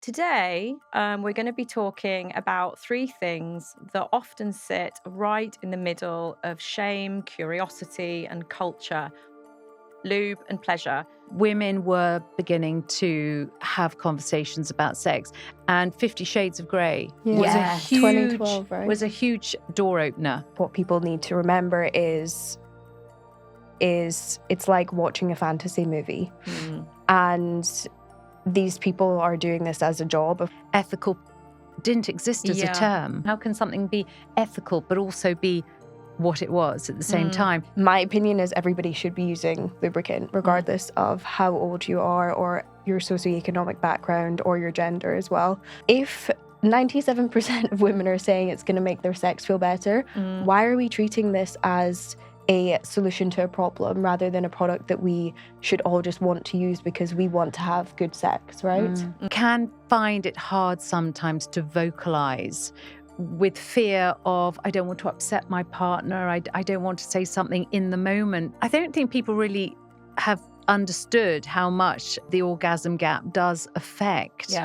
Today, we're going to be talking about three things that often sit right in the middle of shame, curiosity, and culture: lube and pleasure. Women were beginning to have conversations about sex, and 50 Shades of Grey Yeah. 2012, right? was a huge door opener. What people need to remember is it's like watching a fantasy movie. And these people are doing this as a job. Ethical didn't exist as a term. How can something be ethical but also be what it was at the same time? My opinion is everybody should be using lubricant, regardless of how old you are or your socioeconomic background or your gender as well. If 97% of women are saying it's going to make their sex feel better, why are we treating this as a solution to a problem rather than a product that we should all just want to use because we want to have good sex, right? Can find it hard sometimes to vocalize with fear of, I don't want to upset my partner, I don't want to say something in the moment. I don't think people really have understood how much the orgasm gap does affect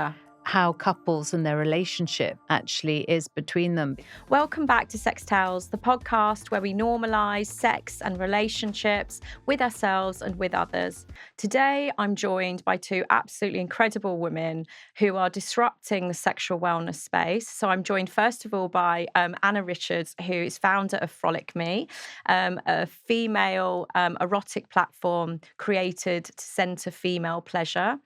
how couples and their relationship actually is between them. Welcome back to Sex Tales, the podcast where we normalise sex and relationships with ourselves and with others. Today, I'm joined by two absolutely incredible women who are disrupting the sexual wellness space. So I'm joined first of all by Anna Richards, who is founder of Frolic Me, a female erotic platform created to centre female pleasure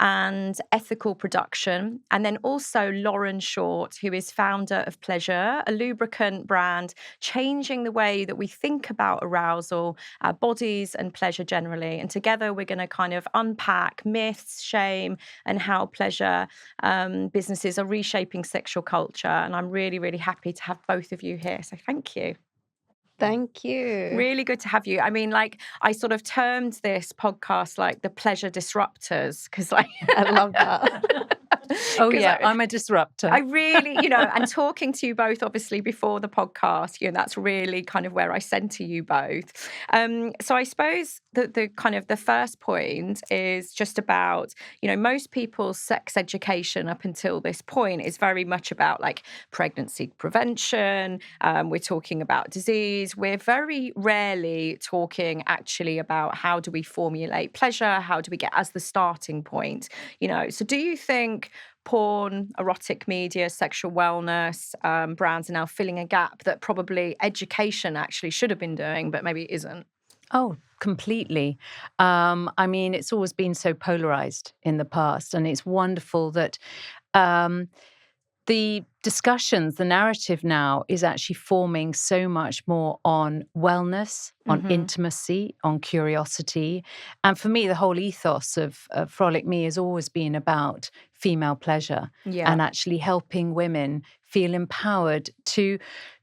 and ethical production. And then also Lauren Short, who is founder of Ples'Jour, a lubricant brand, changing the way that we think about arousal, our bodies and pleasure generally. And together we're going to kind of unpack myths, shame, and how pleasure businesses are reshaping sexual culture. And I'm really, really happy to have both of you here. So thank you. Thank you. Really good to have you. I mean, like, I sort of termed this podcast like the pleasure disruptors because I love that. Oh yeah, I'm a disruptor. I really, and talking to you both obviously before the podcast, that's really kind of where I center you both. So I suppose that the kind of the first point is just about, most people's sex education up until this point is very much about like pregnancy prevention. We're talking about disease. We're very rarely talking actually about how do we formulate pleasure? How do we get as the starting point? So do you think porn, erotic media, sexual wellness brands are now filling a gap that probably education actually should have been doing, but maybe isn't? Oh, completely. I mean, it's always been so polarized in the past, and it's wonderful that the discussions, the narrative now is actually forming so much more on wellness, on intimacy, on curiosity. And for me, the whole ethos of Frolic Me has always been about female pleasure and actually helping women feel empowered to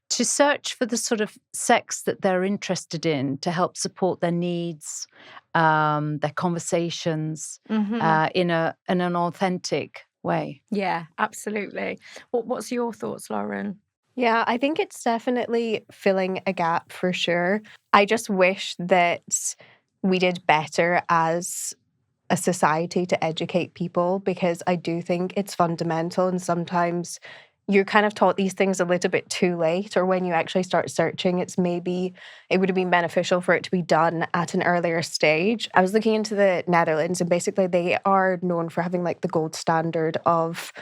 search for the sort of sex that they're interested in to help support their needs, their conversations in an authentic way. Yeah, absolutely. What's your thoughts, Lauren? Yeah, I think it's definitely filling a gap for sure. I just wish that we did better as a society to educate people, because I do think it's fundamental, and sometimes you're kind of taught these things a little bit too late, or when you actually start searching, it would have been beneficial for it to be done at an earlier stage. I was looking into the Netherlands, and basically they are known for having like the gold standard of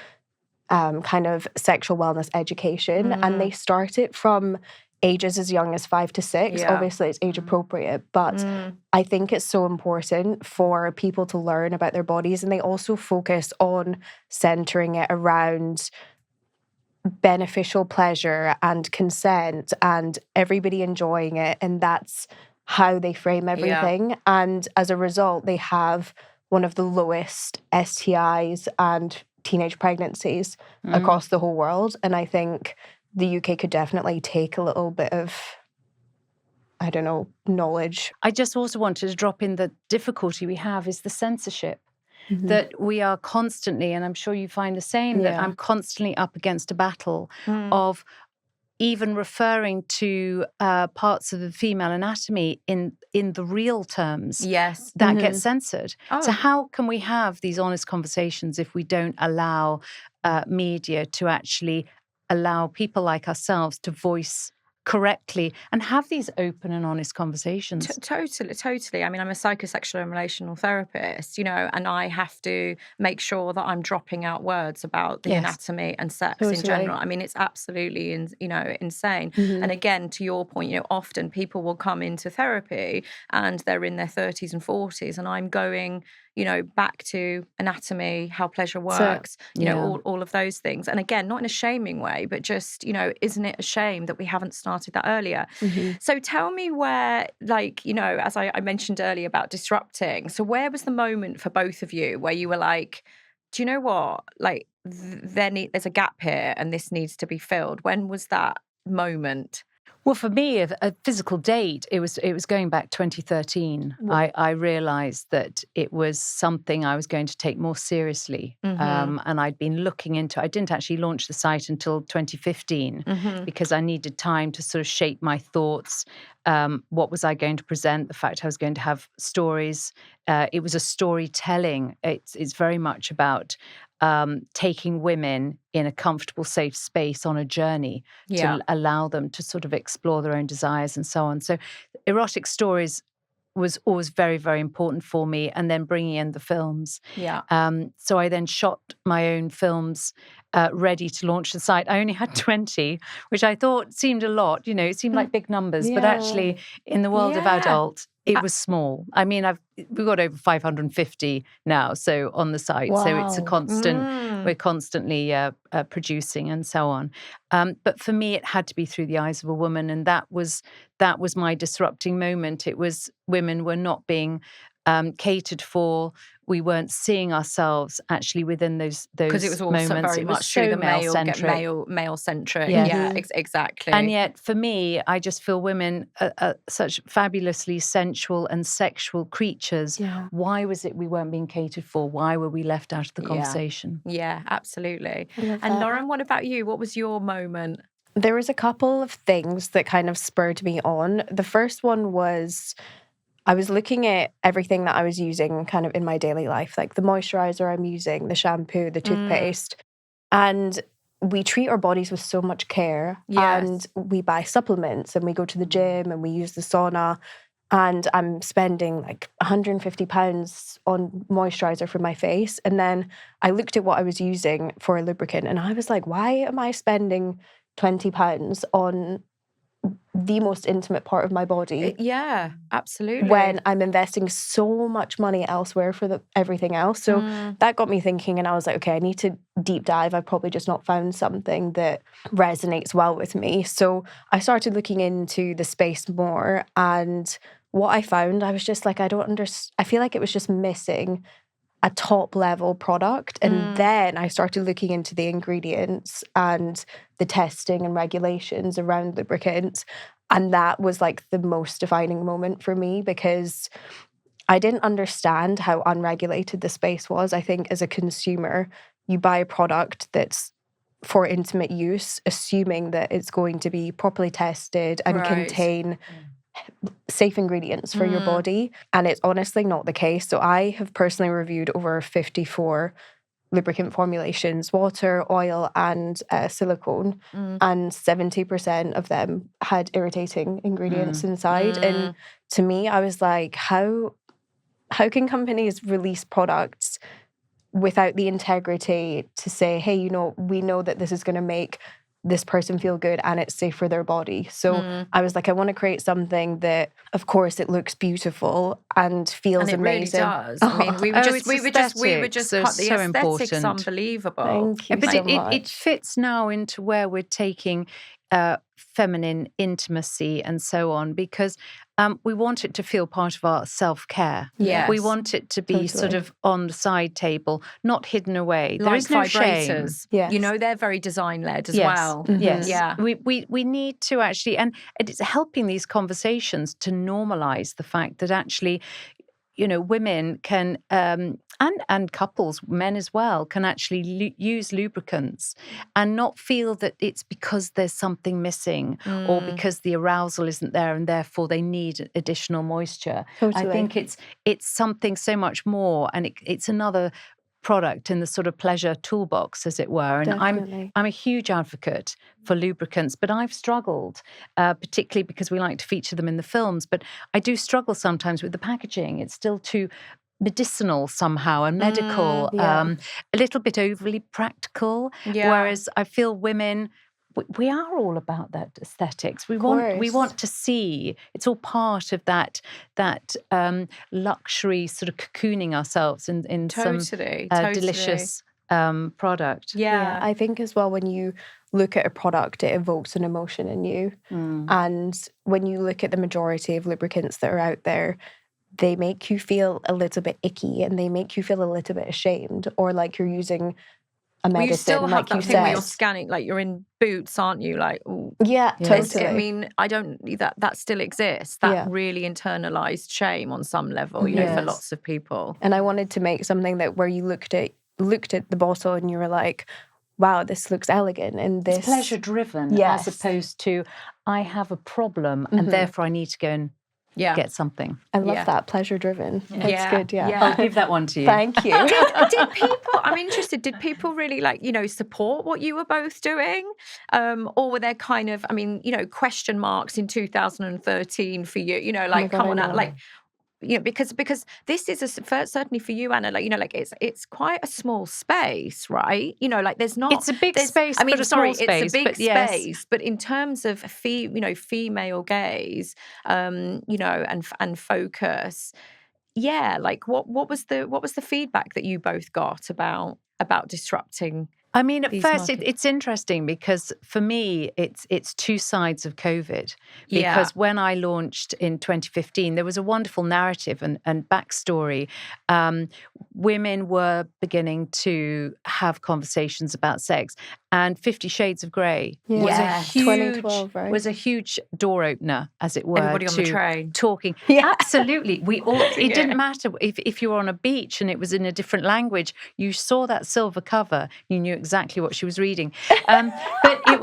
kind of sexual wellness education, and they start it from ages as young as 5 to 6. Yeah. Obviously, it's age appropriate, but I think it's so important for people to learn about their bodies, and they also focus on centering it around beneficial pleasure and consent and everybody enjoying it, and that's how they frame everything. And as a result, they have one of the lowest STIs and teenage pregnancies across the whole world. And I think the UK could definitely take a little bit of, knowledge. I just also wanted to drop in the difficulty we have is the censorship. That we are constantly, and I'm sure you find the same, that I'm constantly up against a battle of, even referring to parts of the female anatomy in the real terms, Yes, that gets censored. Oh. So how can we have these honest conversations if we don't allow media to actually allow people like ourselves to voice correctly and have these open and honest conversations? Totally. I mean, I'm a psychosexual and relational therapist, and I have to make sure that I'm dropping out words about the anatomy and sex in general. I mean, it's absolutely, insane. And again, to your point, often people will come into therapy and they're in their 30s and 40s, and I'm going, back to anatomy, how pleasure works, all of those things. And again, not in a shaming way, but just, isn't it a shame that we haven't started that earlier? So tell me where, as I mentioned earlier about disrupting, so where was the moment for both of you where you were like, do you know what? There's a gap here and this needs to be filled. When was that moment? Well, for me, a physical date, it was going back 2013. I realised that it was something I was going to take more seriously. And I'd been looking into, I didn't actually launch the site until 2015 because I needed time to sort of shape my thoughts. What was I going to present? The fact I was going to have stories. It was a storytelling. It's very much about taking women in a comfortable, safe space on a journey to allow them to sort of explore their own desires and so on. So erotic stories was always very, very important for me, and then bringing in the films. So I then shot my own films ready to launch the site. I only had 20, which I thought seemed a lot. It seemed like big numbers, but actually in the world of adult, it was small. I mean, we've got over 550 now, so on the site. Wow. So it's a constant. We're constantly producing and so on. But for me, it had to be through the eyes of a woman, and that was my disrupting moment. It was women were not being catered for. We weren't seeing ourselves actually within those because it was also moments. very much through the male-centric. Yeah, exactly. And yet, for me, I just feel women are such fabulously sensual and sexual creatures. Yeah. Why was it we weren't being catered for? Why were we left out of the conversation? Yeah, absolutely. And Lauren, what about you? What was your moment? There was a couple of things that kind of spurred me on. The first one was I was looking at everything that I was using kind of in my daily life, like the moisturizer I'm using, the shampoo, the toothpaste. And we treat our bodies with so much care. Yes. And we buy supplements and we go to the gym and we use the sauna. And I'm spending like £150 on moisturizer for my face. And then I looked at what I was using for a lubricant and I was like, why am I spending £20 on the most intimate part of my body? Yeah, absolutely. When I'm investing so much money elsewhere for everything else. So that got me thinking, and I was like, okay, I need to deep dive. I've probably just not found something that resonates well with me. So I started looking into the space more, and what I found, I was just like, I feel like it was just missing a top level product. And then I started looking into the ingredients and the testing and regulations around lubricants. And that was like the most defining moment for me, because I didn't understand how unregulated the space was. I think as a consumer, you buy a product that's for intimate use, assuming that it's going to be properly tested and contain safe ingredients for your body, and it's honestly not the case. So I have personally reviewed over 54 lubricant formulations, water, oil, and silicone, and 70% of them had irritating ingredients inside. And to me, I was like, how can companies release products without the integrity to say, hey, we know that this is going to make this person feel good and it's safe for their body. So I was like, I want to create something that, of course, it looks beautiful and feels amazing. Really does. I mean, we were just cut the aesthetics unbelievable. Thank you so much. It fits now into where we're taking feminine intimacy and so on, because we want it to feel part of our self-care. Yes. We want it to be sort of on the side table, not hidden away. There is no vibrators. Shame. Yes. They're very design-led as well. Yes. Yeah. We need to actually, and it's helping these conversations to normalize the fact that actually women can, and couples, men as well, can actually use lubricants and not feel that it's because there's something missing or because the arousal isn't there and therefore they need additional moisture. Totally. I think it's something so much more, and it's another product in the sort of pleasure toolbox, as it were. And Definitely. I'm a huge advocate for lubricants, but I've struggled, particularly because we like to feature them in the films. But I do struggle sometimes with the packaging. It's still too medicinal somehow and medical, yeah. a little bit overly practical. Yeah. Whereas I feel women, we are all about that aesthetics. We want to see. It's all part of that luxury sort of cocooning ourselves in Totally. some delicious product. Yeah, I think as well, when you look at a product, it evokes an emotion in you. And when you look at the majority of lubricants that are out there, they make you feel a little bit icky and they make you feel a little bit ashamed, or like you're using a medicine, you still have like that you thing said. where you're scanning, like you're in boots, aren't you? Like, ooh. Yeah, totally. I mean, I don't that still exists. That really internalized shame on some level, for lots of people. And I wanted to make something that where you looked at the bottle and you were like, wow, this looks elegant, and this it's pleasure driven, as opposed to I have a problem and therefore I need to go and get something. I love that, pleasure driven. It's good. I'll give that one to you. Thank you. Did people, I'm interested, did people really support what you were both doing? Or were there kind of, question marks in 2013 for you, come on out, because this is certainly for you, Anna, it's quite a small space, right? There's not. It's a big space. It's a big space, but in terms of female gaze, and focus, what was the feedback that you both got about disrupting? I mean, at first, it's interesting because for me, it's two sides of COVID. Because when I launched in 2015, there was a wonderful narrative and backstory. Women were beginning to have conversations about sex, and 50 Shades of Grey was a huge 2012, right? was a huge door opener, as it were. Everybody on the train talking. Absolutely, we all. It didn't matter if you were on a beach and it was in a different language. You saw that silver cover, you knew exactly what she was reading. But it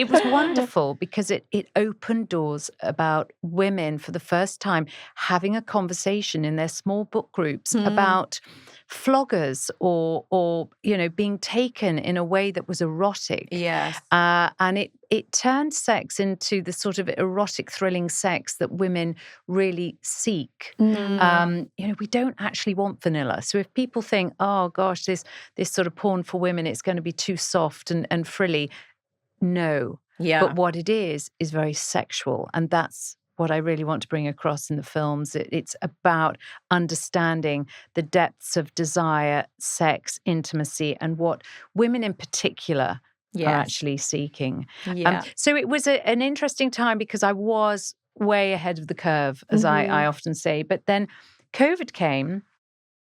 was wonderful because it opened doors about women for the first time having a conversation in their small book groups about floggers or being taken in a way that was erotic. Yes. And it turned sex into the sort of erotic, thrilling sex that women really seek. We don't actually want vanilla. So if people think, oh gosh, this sort of porn for women, it's going to be too soft and frilly. No. Yeah. But what it is very sexual. And that's what I really want to bring across in the films. It's about understanding the depths of desire, sex, intimacy, and what women in particular are actually seeking. So it was an interesting time because I was way ahead of the curve, as I often say. But then COVID came,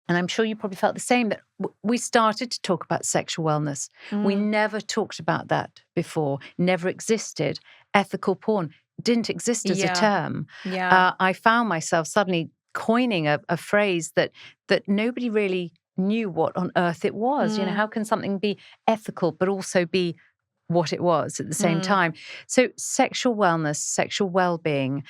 and I'm sure you probably felt the same, that we started to talk about sexual wellness. We never talked about that before, never existed. Ethical porn didn't exist as a term. I found myself suddenly coining a phrase that nobody really knew what on earth it was. How can something be ethical but also be what it was at the same time? So sexual wellness, sexual well-being,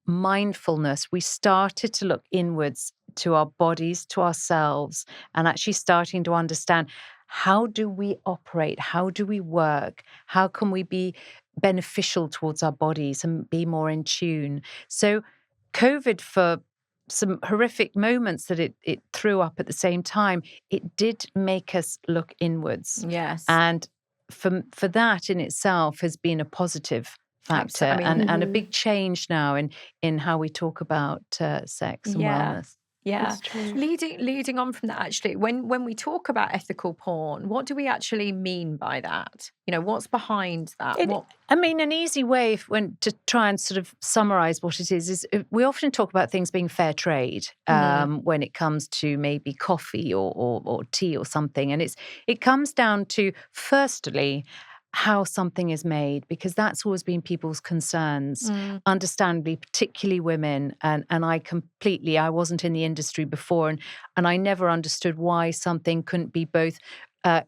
mindfulness, we started to look inwards to our bodies, to ourselves, and actually starting to understand, how do we operate? How do we work? How can we be beneficial towards our bodies and be more in tune? So COVID, for some horrific moments that it threw up at the same time, it did make us look inwards. Yes. And for that in itself has been a positive factor and a big change now in how we talk about sex and wellness. Yeah. Leading on from that, actually, when we talk about ethical porn, what do we actually mean by that? What's behind that? An easy way to try and sort of summarize what it is we often talk about things being fair trade when it comes to maybe coffee or tea or something. And it comes down to, firstly, how something is made, because that's always been people's concerns, understandably, particularly women. And I wasn't in the industry before, and I never understood why something couldn't be both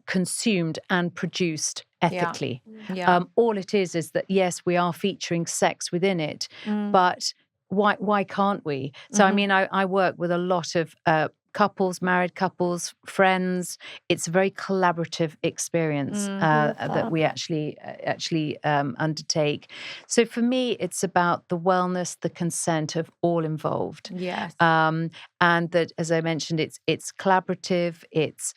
consumed and produced ethically. Yeah. All it is that, yes, we are featuring sex within it, but why can't we? So, I mean, I work with a lot of couples, married couples, friends. It's a very collaborative experience that we actually undertake. So for me, it's about the wellness, the consent of all involved. Yes. And that, as I mentioned, it's collaborative. It's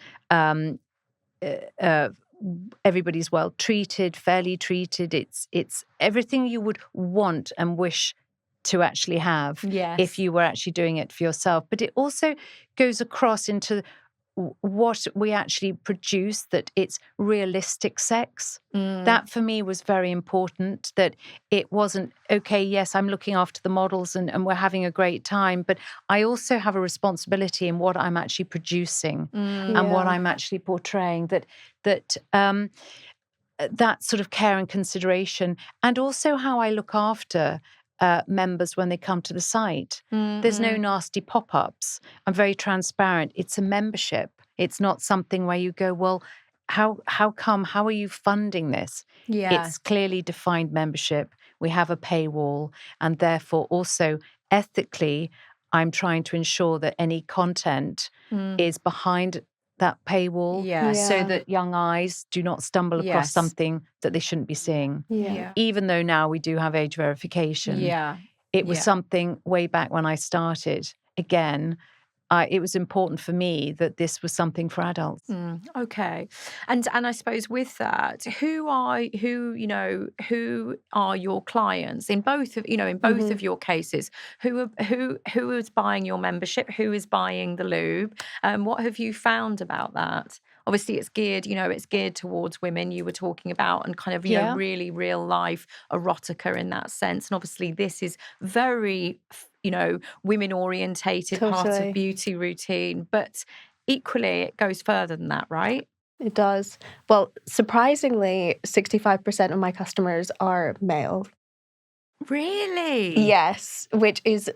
everybody's well treated, fairly treated. It's everything you would want and wish to actually have if you were actually doing it for yourself. But it also goes across into what we actually produce, that it's realistic sex. That for me was very important, that it wasn't, okay, yes, I'm looking after the models and we're having a great time, but I also have a responsibility in what I'm actually producing and what I'm actually portraying, that sort of care and consideration, and also how I look after members when they come to the site. There's no nasty pop-ups. I'm very transparent. It's a membership. It's not something where you go, well, how come? How are you funding this? Yeah. It's clearly defined membership. We have a paywall, and therefore also ethically, I'm trying to ensure that any content is behind that paywall, so that young eyes do not stumble across something that they shouldn't be seeing. Even though now we do have age verification. It was something way back when I started. Again, it was important for me that this was something for adults. Okay, and I suppose with that, who are your clients in both of of your cases? Who is buying your membership? Who is buying the lube? What have you found about that? Obviously, it's geared towards women. You were talking about, and kind of really real life erotica in that sense. And obviously, this is very women orientated, part of beauty routine, but equally it goes further than that, right? It does. Well, surprisingly, 65% of my customers are male. Really? Yes, which is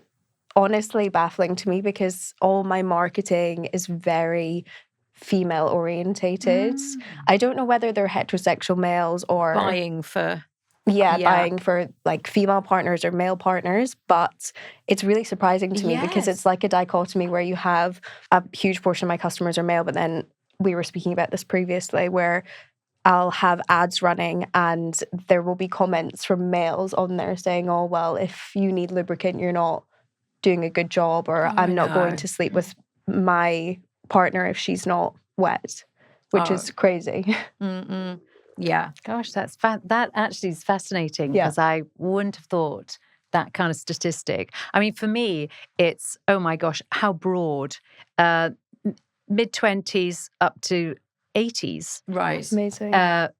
honestly baffling to me, because all my marketing is very female orientated. I don't know whether they're heterosexual males or buying for like female partners or male partners, but it's really surprising to me because it's like a dichotomy where you have a huge portion of my customers are male, but then we were speaking about this previously where I'll have ads running and there will be comments from males on there saying, oh, well, if you need lubricant, you're not doing a good job, or I'm not going to sleep with my partner if she's not wet, which is crazy. Yeah. Gosh, that actually is fascinating, because I wouldn't have thought that kind of statistic. I mean, for me, it's, oh my gosh, how broad. Mid-20s up to 80s. Right. Amazing.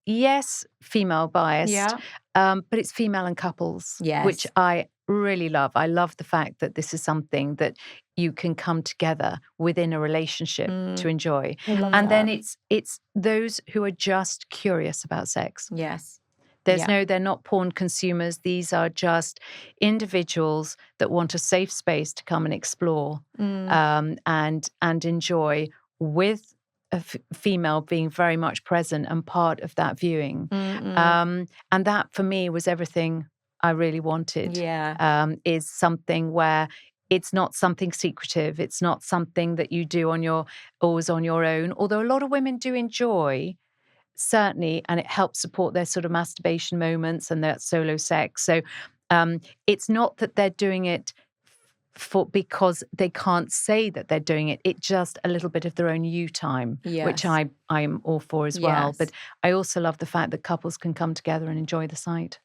Yes, female biased, but it's female and couples, which I really love. I love the fact that this is something that you can come together within a relationship to enjoy. And then it's those who are just curious about sex. Yes. They're not porn consumers. These are just individuals that want a safe space to come and explore and enjoy, with a female being very much present and part of that viewing. And that for me was everything I really wanted. Is something where it's not something secretive. It's not something that you do always on your own. Although a lot of women do enjoy, certainly, and it helps support their sort of masturbation moments and their solo sex. So it's not that they're doing it because they can't say that they're doing it. It's just a little bit of their own you time, which I'm all for as well. But I also love the fact that couples can come together and enjoy the site.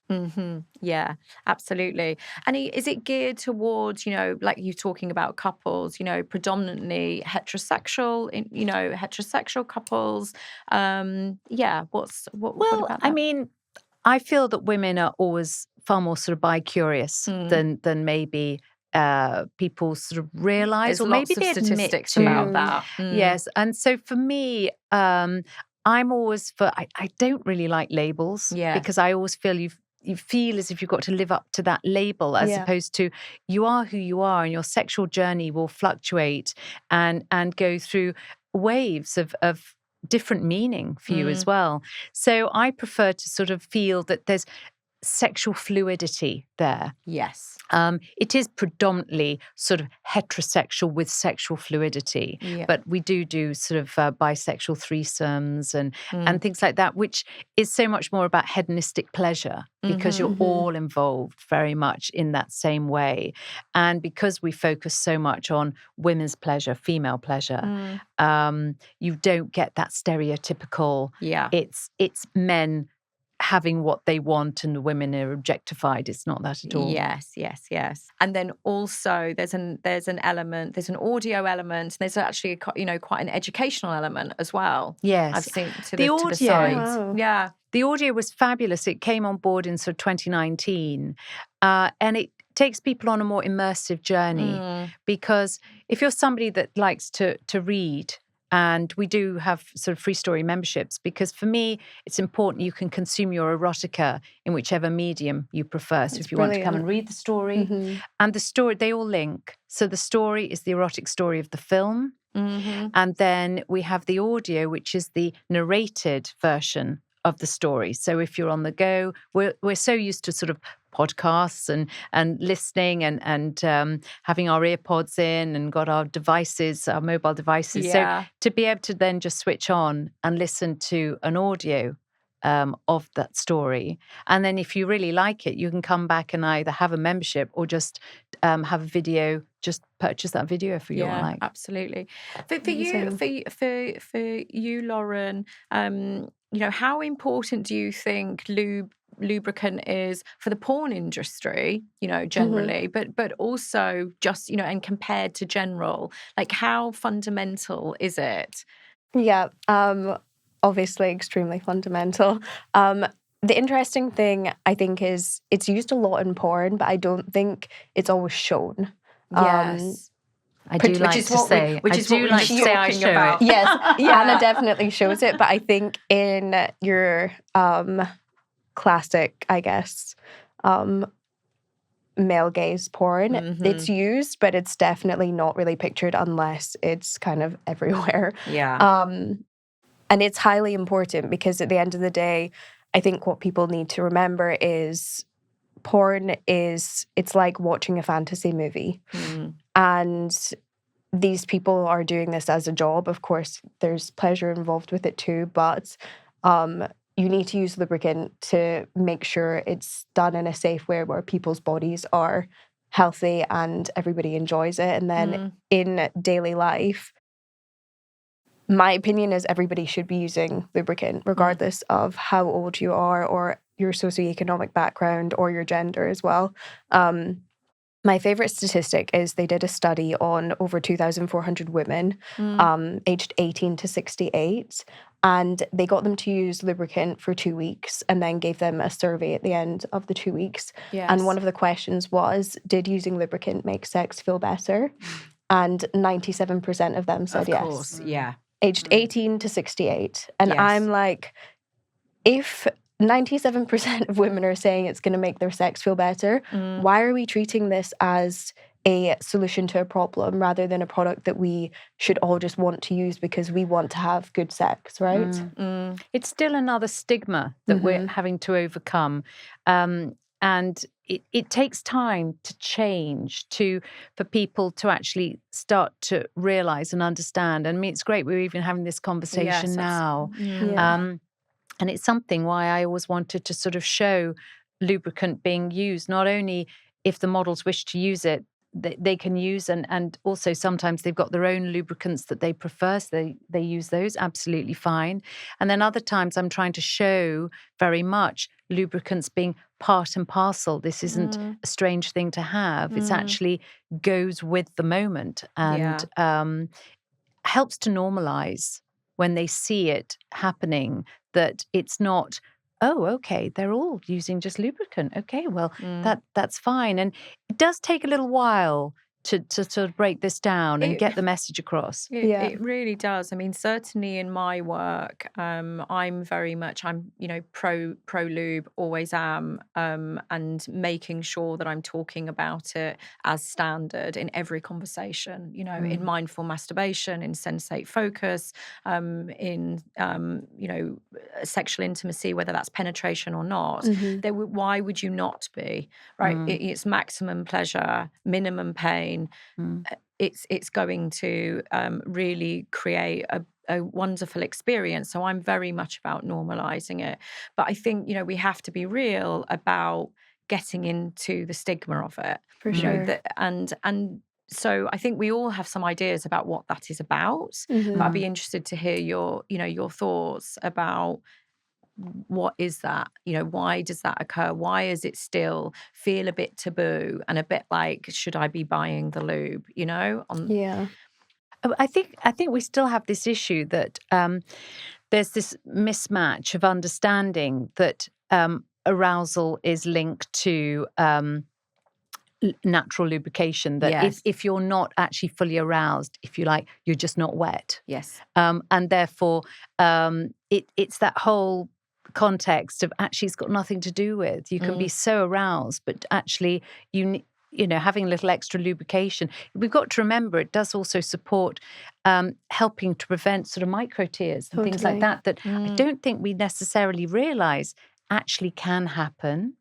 Yeah, absolutely. And is it geared towards, like you're talking about couples, predominantly heterosexual, heterosexual couples? What about that? I mean, I feel that women are always far more sort of bi-curious than maybe people sort of realize, There's or maybe lots they of admit statistics to. about that. Yes, and so for me, I'm always for, I don't really like labels Yes. because I always feel you feel as if you've got to live up to that label, as opposed to you are who you are, and your sexual journey will fluctuate and go through waves of different meaning for you as well. So I prefer to sort of feel that there's sexual fluidity there. Yes. It is predominantly sort of heterosexual with sexual fluidity, but we do sort of bisexual threesomes and things like that, which is so much more about hedonistic pleasure because you're all involved very much in that same way. And because we focus so much on women's pleasure, female pleasure, you don't get that stereotypical, it's men having what they want and the women are objectified. It's not that at all. Yes. And then also there's an element, there's an audio element, and there's actually quite an educational element as well. Yes, I've seen to the the audio. side. Wow. Yeah, the audio was fabulous. It came on board in sort of 2019, and it takes people on a more immersive journey because if you're somebody that likes to read. And we do have sort of free story memberships because for me, it's important you can consume your erotica in whichever medium you prefer. So if you want to come and read the story and the story, they all link. So the story is the erotic story of the film. And then we have the audio, which is the narrated version of the story. So if you're on the go, we're so used to sort of podcasts and listening and having our earpods in and got our devices, our mobile devices. Yeah. So to be able to then just switch on and listen to an audio of that story. And then if you really like it, you can come back and either have a membership or just have a video, just purchase that video if you want. Like. Absolutely. For you, Lauren, how important do you think lubricant is for the porn industry, generally, but also just, and compared to general, like how fundamental is it? Yeah, obviously extremely fundamental. The interesting thing, I think, is it's used a lot in porn, but I don't think it's always shown. Yes. I do like to say I show it. Yes, Anna definitely shows it, but I think in your classic, I guess, male gaze porn, it's used, but it's definitely not really pictured unless it's kind of everywhere. Yeah. And it's highly important because at the end of the day, I think what people need to remember is porn it's like watching a fantasy movie. And these people are doing this as a job. Of course, there's pleasure involved with it too, but you need to use lubricant to make sure it's done in a safe way where people's bodies are healthy and everybody enjoys it. And then in daily life, my opinion is everybody should be using lubricant, regardless of how old you are or your socioeconomic background or your gender as well. My favorite statistic is they did a study on over 2,400 women aged 18 to 68, and they got them to use lubricant for 2 weeks and then gave them a survey at the end of the 2 weeks. Yes. And one of the questions was, did using lubricant make sex feel better? And 97% of them said yes. Of course, yeah. Aged 18 to 68. And Yes. I'm like, if 97% of women are saying it's going to make their sex feel better, why are we treating this as a solution to a problem rather than a product that we should all just want to use because we want to have good sex, right? It's still another stigma that we're having to overcome. And it takes time to change, for people to actually start to realise and understand. And I mean, it's great we're even having this conversation now. And it's something why I always wanted to sort of show lubricant being used, not only if the models wish to use it, they can use, and also sometimes they've got their own lubricants that they prefer, so they use those, absolutely fine. And then other times I'm trying to show very much lubricants being part and parcel. This isn't a strange thing to have. It's actually goes with the moment and helps to normalize when they see it happening, that it's not, oh, okay, they're all using just lubricant. Okay, well, that's fine. And it does take a little while to sort of break this down and get the message across. It really does. I mean, certainly in my work, I'm very much, pro lube, always am, and making sure that I'm talking about it as standard in every conversation, in mindful masturbation, in sensate focus, in, sexual intimacy, whether that's penetration or not. Why would you not be, right? It's maximum pleasure, minimum pain. It's going to really create a wonderful experience. So I'm very much about normalizing it. But I think, we have to be real about getting into the stigma of it. For sure. And so I think we all have some ideas about what that is about. But I'd be interested to hear your thoughts about what is that? Why does that occur? Why is it still feel a bit taboo and a bit like, should I be buying the lube? Yeah. I think we still have this issue that there's this mismatch of understanding that arousal is linked to natural lubrication, that if you're not actually fully aroused, if you like, you're just not wet. Yes. And therefore, it's that whole context of actually it's got nothing to do with. You can be so aroused, but actually having a little extra lubrication. We've got to remember it does also support helping to prevent sort of micro tears and things like that I don't think we necessarily realise actually can happen.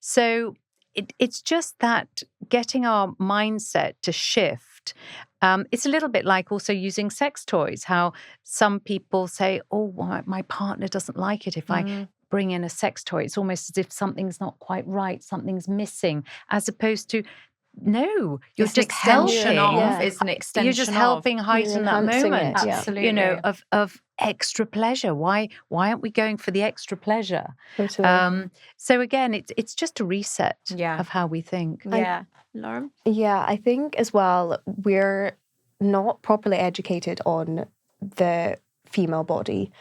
So it's just that getting our mindset to shift. It's a little bit like also using sex toys, how some people say, oh, my partner doesn't like it if I bring in a sex toy. It's almost as if something's not quite right, something's missing, as opposed to, no, you're just helping. It's an extension. You're just helping heighten that moment. Absolutely. Of extra pleasure. Why aren't we going for the extra pleasure? Totally. So again, it's just a reset of how we think. Yeah. Lauren? Yeah, I think as well, we're not properly educated on the female body.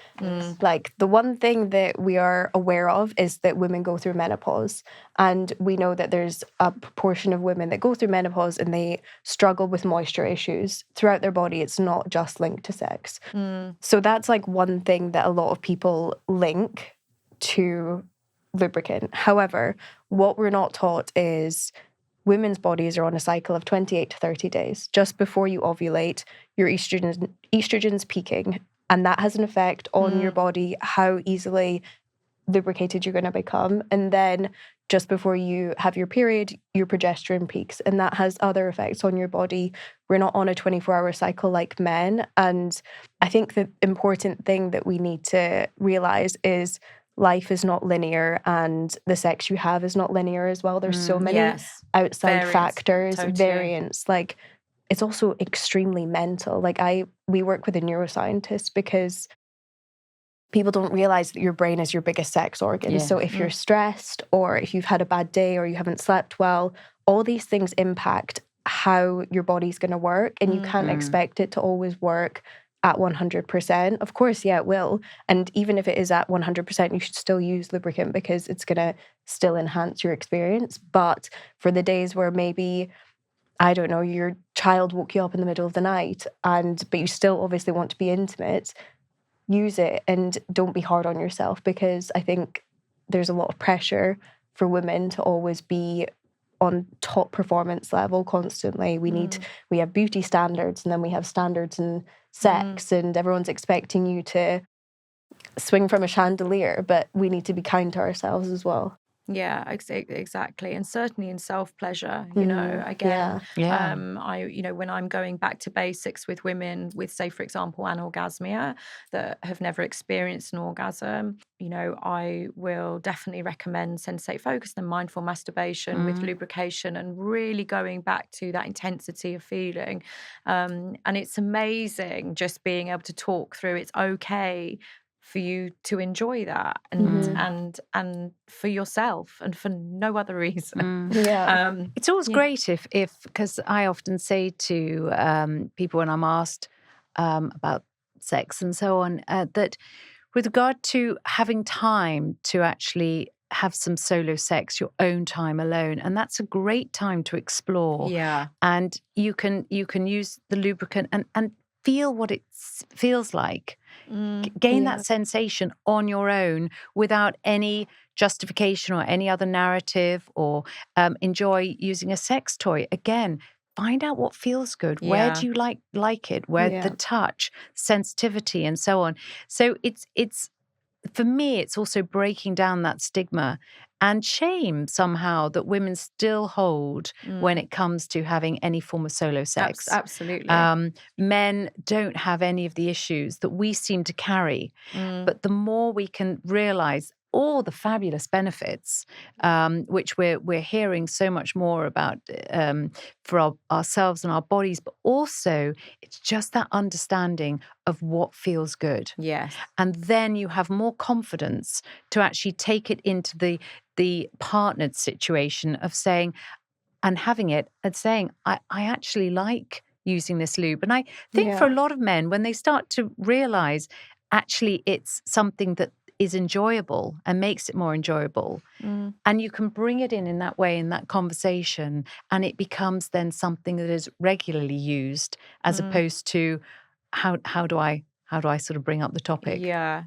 Like, the one thing that we are aware of is that women go through menopause, and we know that there's a proportion of women that go through menopause and they struggle with moisture issues throughout their body. It's not just linked to sex. So that's like one thing that a lot of people link to lubricant. However, what we're not taught is women's bodies are on a cycle of 28 to 30 days. Just before you ovulate, your estrogen's peaking, and that has an effect on your body, how easily lubricated you're going to become. And then just before you have your period, your progesterone peaks, and that has other effects on your body. We're not on a 24-hour cycle like men. And I think the important thing that we need to realize is life is not linear, and the sex you have is not linear as well. There's so many outside factors, variants. Like, it's also extremely mental. Like, we work with a neuroscientist because people don't realize that your brain is your biggest sex organ. So if you're stressed, or if you've had a bad day, or you haven't slept well, all these things impact how your body's going to work, and you can't expect it to always work at 100%. Of course, it will. And even if it is at 100%, you should still use lubricant because it's going to still enhance your experience. But for the days where maybe, I don't know, your child woke you up in the middle of the night, but you still obviously want to be intimate, use it, and don't be hard on yourself, because I think there's a lot of pressure for women to always be on top performance level constantly. We have beauty standards, and then we have standards in sex, and everyone's expecting you to swing from a chandelier, but we need to be kind to ourselves as well. Yeah, exactly. And certainly in self-pleasure, Yeah. when I'm going back to basics with women with, say, for example, anorgasmia, that have never experienced an orgasm, I will definitely recommend sensate focus and mindful masturbation with lubrication, and really going back to that intensity of feeling. And it's amazing just being able to talk through, it's okay for you to enjoy that, and for yourself, and for no other reason. It's always great if because I often say to people when I'm asked about sex and so on, that with regard to having time to actually have some solo sex, your own time alone, and that's a great time to explore. Yeah. And you can use the lubricant and feel what it feels like. Gain that sensation on your own without any justification or any other narrative, or enjoy using a sex toy. Again, find out what feels good. Yeah. Where do you like it? Where the touch, sensitivity, and so on. So it's for me, it's also breaking down that stigma and shame somehow that women still hold when it comes to having any form of solo sex. Absolutely. Men don't have any of the issues that we seem to carry. But the more we can realize all the fabulous benefits, which we're hearing so much more about for ourselves and our bodies, but also it's just that understanding of what feels good. Yes. And then you have more confidence to actually take it into the partnered situation of saying, and having it and saying, I actually like using this lube. And I think for a lot of men, when they start to realize actually it's something that is enjoyable and makes it more enjoyable, and you can bring it in that way, in that conversation, and it becomes then something that is regularly used, as opposed to how do I sort of bring up the topic? Yeah,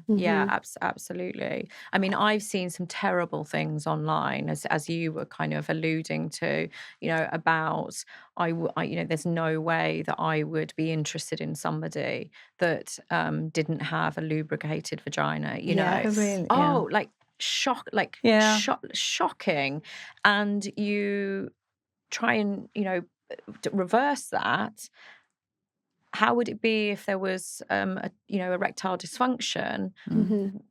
absolutely. I mean, I've seen some terrible things online, as you were kind of alluding to, about there's no way that I would be interested in somebody that didn't have a lubricated vagina, like shocking. And you try and, reverse that. How would it be if there was, erectile dysfunction?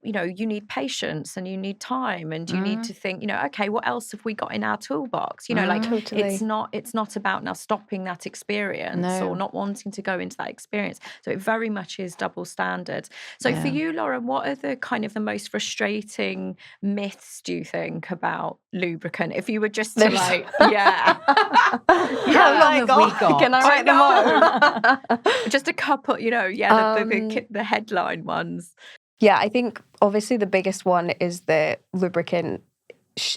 You need patience and you need time and you need to think, okay, what else have we got in our toolbox? Totally. it's not about now stopping that experience or not wanting to go into that experience. So it very much is double standards. So for you, Laura, what are the kind of the most frustrating myths, do you think, about lubricant? If you were just to How Oh long my have God. we got? Can I write them all? just a couple, the headline ones. Yeah, I think obviously the biggest one is the lubricant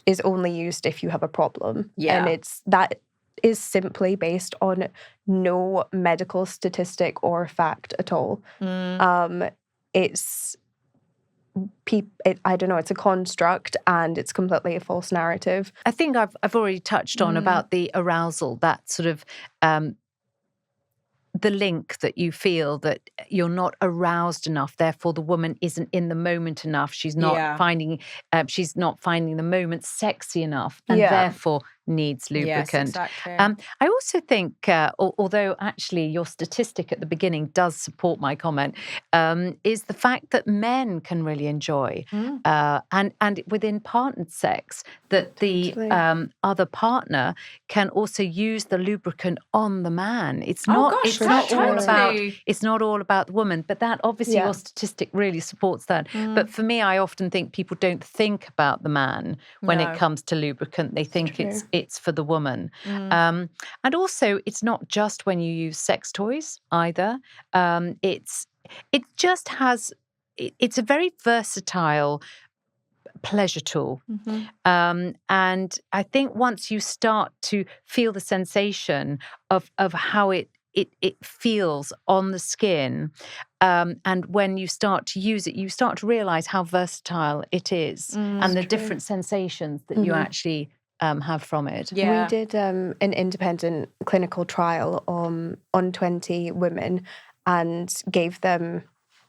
is only used if you have a problem. Yeah. And that is simply based on no medical statistic or fact at all. It's I don't know, it's a construct and it's completely a false narrative. I think I've already touched on about the arousal, that sort of the link that you feel that you're not aroused enough, therefore the woman isn't in the moment enough. She's not finding the moment sexy enough, and therefore needs lubricant. Yes, exactly. I also think, although actually your statistic at the beginning does support my comment, is the fact that men can really enjoy, and within partnered sex, that the other partner can also use the lubricant on the man. It's not all about the woman, but that obviously your statistic really supports that. But for me, I often think people don't think about the man when it comes to lubricant. They think it's for the woman. And also, it's not just when you use sex toys either. It's a very versatile pleasure tool. And I think once you start to feel the sensation of how it feels on the skin, and when you start to use it, you start to realize how versatile it is, and the different sensations that you actually have from it. We did an independent clinical trial on 20 women and gave them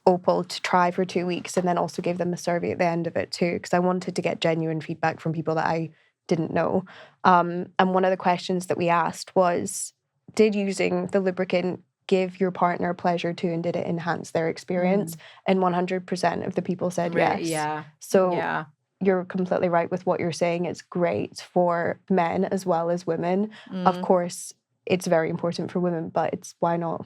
Opal to try for 2 weeks, and then also gave them a survey at the end of it too, because I wanted to get genuine feedback from people that I didn't know. And one of the questions that we asked was, did using the lubricant give your partner pleasure too, and did it enhance their experience? And 100% of the people said yes. Yeah. So you're completely right with what you're saying. It's great for men as well as women. Of course, it's very important for women, but it's why not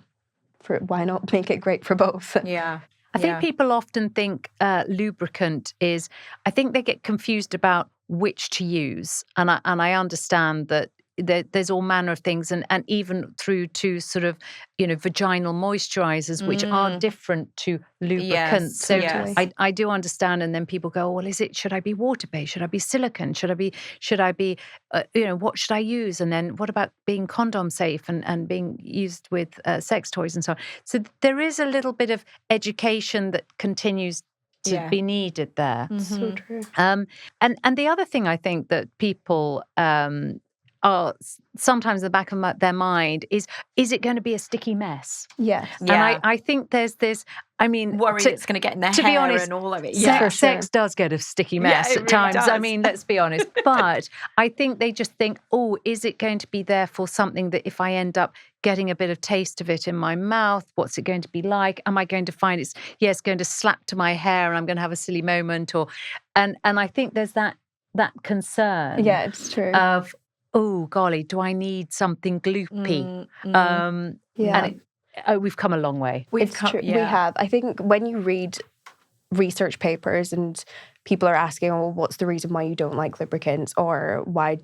make it great for both? Yeah. I think people often think lubricant is, I think they get confused about which to use. And I understand that there's all manner of things, and even through to sort of, vaginal moisturizers, which are different to lubricants. Yes, so yes. I do understand. And then people go, well, should I be water-based? Should I be silicone? Should I be, what should I use? And then what about being condom safe and being used with sex toys and so on? So there is a little bit of education that continues to be needed there. So true. And the other thing I think that people are sometimes in the back of their mind is it going to be a sticky mess? Yes. Yeah. And I think there's this, worried it's going to get in their hair, be honest, and all of it. Sex does get a sticky mess it at times. really does. Let's be honest. But I think they just think, is it going to be there for something that if I end up getting a bit of taste of it in my mouth, what's it going to be like? Am I going to find it's going to slap to my hair and I'm going to have a silly moment? And I think there's that concern. Yeah, it's true. Of, oh, golly, do I need something gloopy? And we've come a long way. It's true. We have. I think when you read research papers and people are asking, what's the reason why you don't like lubricants, or why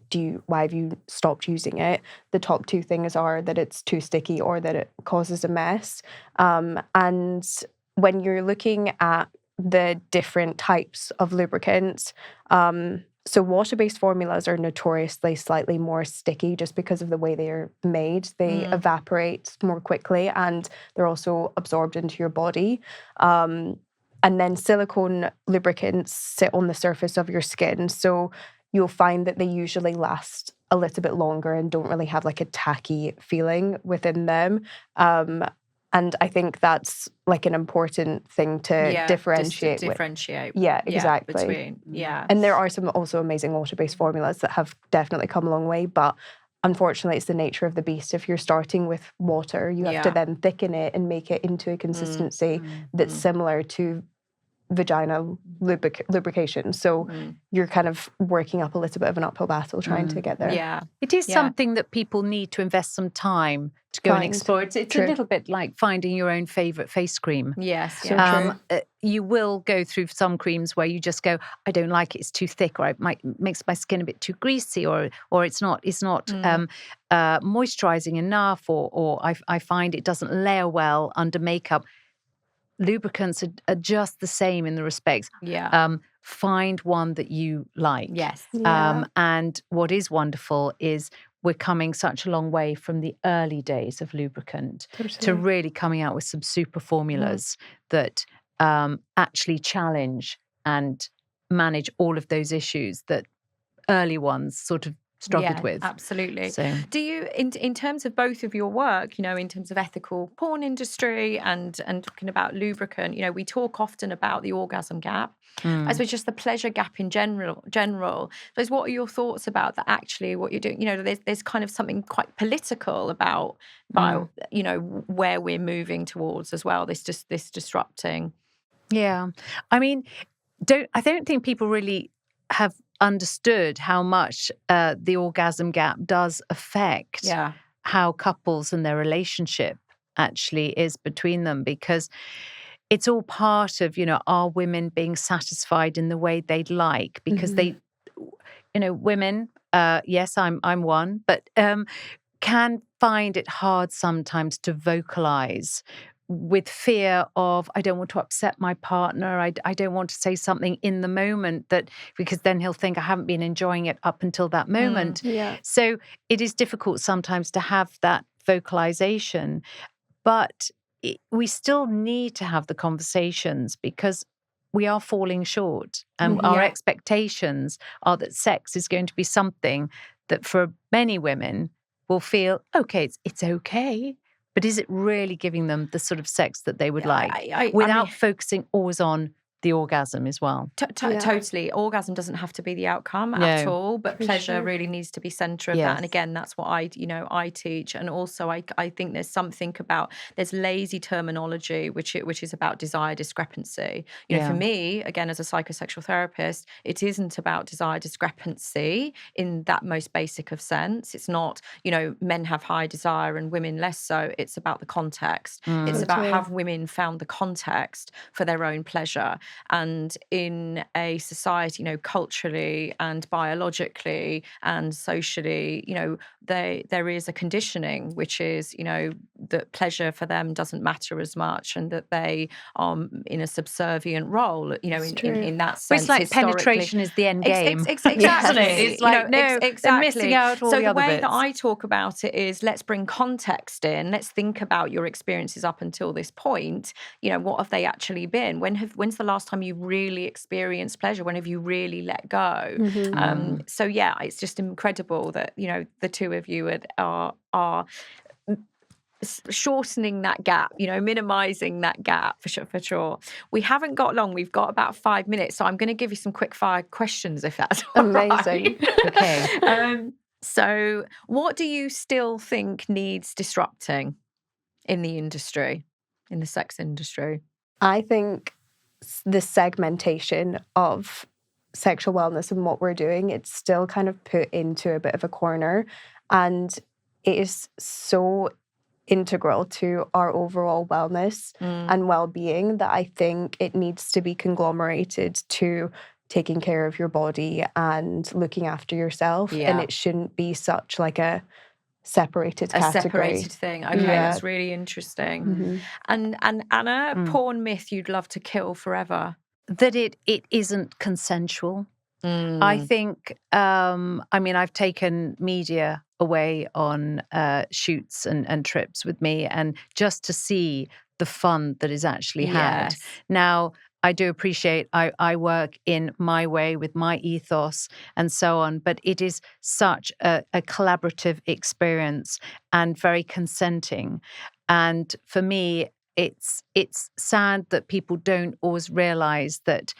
have you stopped using it? The top two things are that it's too sticky or that it causes a mess. And when you're looking at the different types of lubricants, so water-based formulas are notoriously slightly more sticky just because of the way they are made. They evaporate more quickly and they're also absorbed into your body. And then silicone lubricants sit on the surface of your skin. So you'll find that they usually last a little bit longer and don't really have like a tacky feeling within them. And I think that's like an important thing to differentiate. Yeah, exactly. Between, And there are some also amazing water-based formulas that have definitely come a long way, but unfortunately it's the nature of the beast. If you're starting with water, you have to then thicken it and make it into a consistency that's similar to vaginal lubrication. So you're kind of working up a little bit of an uphill battle trying to get there. Yeah. It is something that people need to invest some time to go and explore. It's a little bit like finding your own favourite face cream. Yes. So true. You will go through some creams where you just go, I don't like it, it's too thick, or it makes my skin a bit too greasy, or it's not moisturising enough, or I find it doesn't layer well under makeup. Lubricants are just the same in the respects. Find one that you like. Yes. And what is wonderful is we're coming such a long way from the early days of lubricant to really coming out with some super formulas that actually challenge and manage all of those issues that early ones sort of struggled with. Absolutely. So, do you, in terms of both of your work, in terms of ethical porn industry and talking about lubricant, we talk often about the orgasm gap. I suppose just the pleasure gap in general. So what are your thoughts about that? Actually, what you're doing, there's kind of something quite political about where we're moving towards as well. This disrupting. Yeah, I mean, I don't think people really have understood how much the orgasm gap does affect how couples and their relationship actually is between them, because it's all part of, are women being satisfied in the way they'd like? Because they, women, yes, I'm one, but can find it hard sometimes to vocalize with fear of, I don't want to upset my partner. I don't want to say something in the moment because then he'll think I haven't been enjoying it up until that moment. So it is difficult sometimes to have that vocalization, but we still need to have the conversations because we are falling short, and our expectations are that sex is going to be something that for many women will feel, okay, it's okay. But is it really giving them the sort of sex that they would like without focusing always on the orgasm as well? Totally. Orgasm doesn't have to be the outcome at all, but pleasure really needs to be centre of that. And again, that's what I teach. And also I think there's something about, there's lazy terminology, which is about desire discrepancy. For me, again, as a psychosexual therapist, it isn't about desire discrepancy in that most basic of sense. It's not, men have high desire and women less so. It's about the context. It's about have women found the context for their own pleasure. And in a society, culturally and biologically and socially, there is a conditioning, which is, that pleasure for them doesn't matter as much, and that they are in a subservient role, in that sense. It's like penetration is the end game. Exactly. It's like, they're missing out all the other bits. So the way that I talk about it is, let's bring context in. Let's think about your experiences up until this point. What have they actually been? When's the last time you really experienced pleasure? When have you really let go? So yeah, it's just incredible that the two of you are shortening that gap, minimizing that gap for sure. We haven't got long. We've got about 5 minutes, so I'm going to give you some quick fire questions if that's amazing. Right. Okay. So what do you still think needs disrupting in the industry, in the sex industry? I think the segmentation of sexual wellness and what we're doing, it's still kind of put into a bit of a corner, and it is so integral to our overall wellness and well-being that I think it needs to be conglomerated to taking care of your body and looking after yourself. Yeah. And it shouldn't be such like a separated category. A separated thing. Okay, that's really interesting. And Anna, porn myth you'd love to kill forever? That it isn't consensual. I think, I've taken media away on shoots and trips with me, and just to see the fun that is actually had. Yes. Now, I do appreciate I work in my way with my ethos and so on, but it is such a collaborative experience and very consenting. And for me, it's sad that people don't always realize that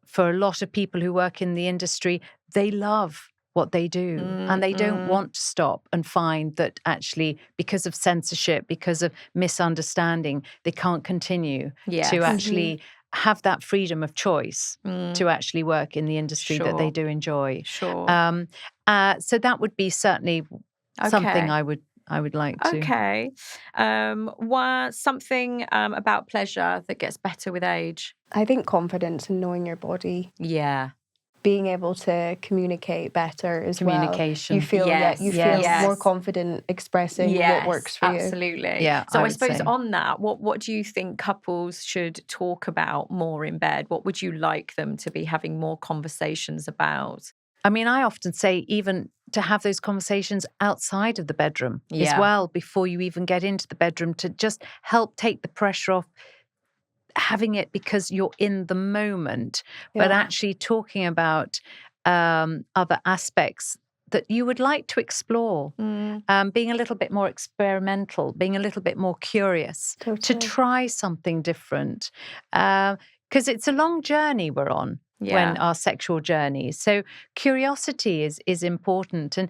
for a lot of people who work in the industry, they love what they do and they don't want to stop and find that actually because of censorship, because of misunderstanding, they can't continue to actually have that freedom of choice to actually work in the industry that they do enjoy. Sure. So that would be certainly something I would like to. Okay. Something about pleasure that gets better with age? I think confidence in knowing your body. Yeah. Being able to communicate better as Communication. well. You feel you feel more confident expressing what works for you. Absolutely. Yeah. So I suppose on that, what do you think couples should talk about more in bed? What would you like them to be having more conversations about? I often say even to have those conversations outside of the bedroom as well, before you even get into the bedroom, to just help take the pressure off having it because you're in the moment, but actually talking about other aspects that you would like to explore, being a little bit more experimental, being a little bit more curious, to try something different. Because it's a long journey we're on. When our sexual journey. So curiosity is important. And,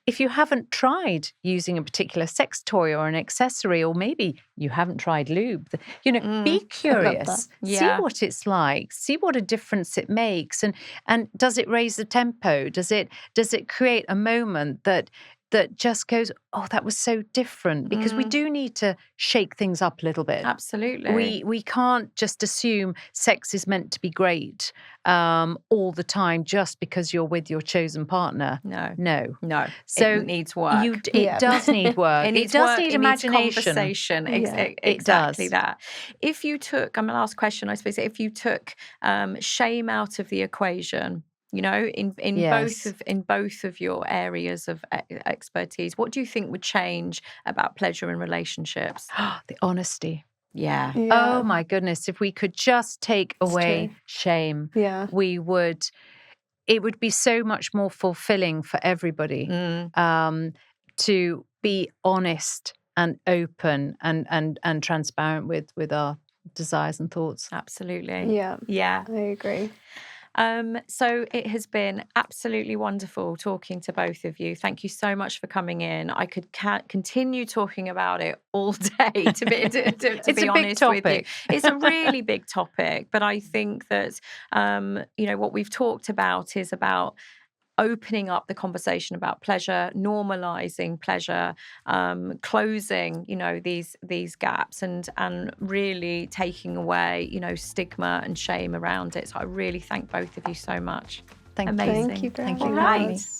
if you haven't tried using a particular sex toy or an accessory, or maybe you haven't tried lube, be curious, see what it's like, see what a difference it makes. And does it raise the tempo? Does it create a moment that just goes, oh, that was so different? Because we do need to shake things up a little bit. Absolutely. We can't just assume sex is meant to be great all the time just because you're with your chosen partner. No. So it needs work. It does need work. It does need it imagination. Needs conversation. Exactly that. If you took, my last question, I suppose, if you took shame out of the equation, in both of your areas of expertise, what do you think would change about pleasure in relationships? The honesty. Yeah. Oh my goodness, if we could just take away shame, it would be so much more fulfilling for everybody to be honest and open and transparent with our desires and thoughts. Absolutely. Yeah. I agree. So it has been absolutely wonderful talking to both of you. Thank you so much for coming in. I could continue talking about it all day, to be honest with you. It's a really big topic, but I think that what we've talked about is about opening up the conversation about pleasure, normalizing pleasure, closing, these gaps, and really taking away, stigma and shame around it. So I really thank both of you so much. Thank you. Amazing. Thank you for Thank you having for having me. us.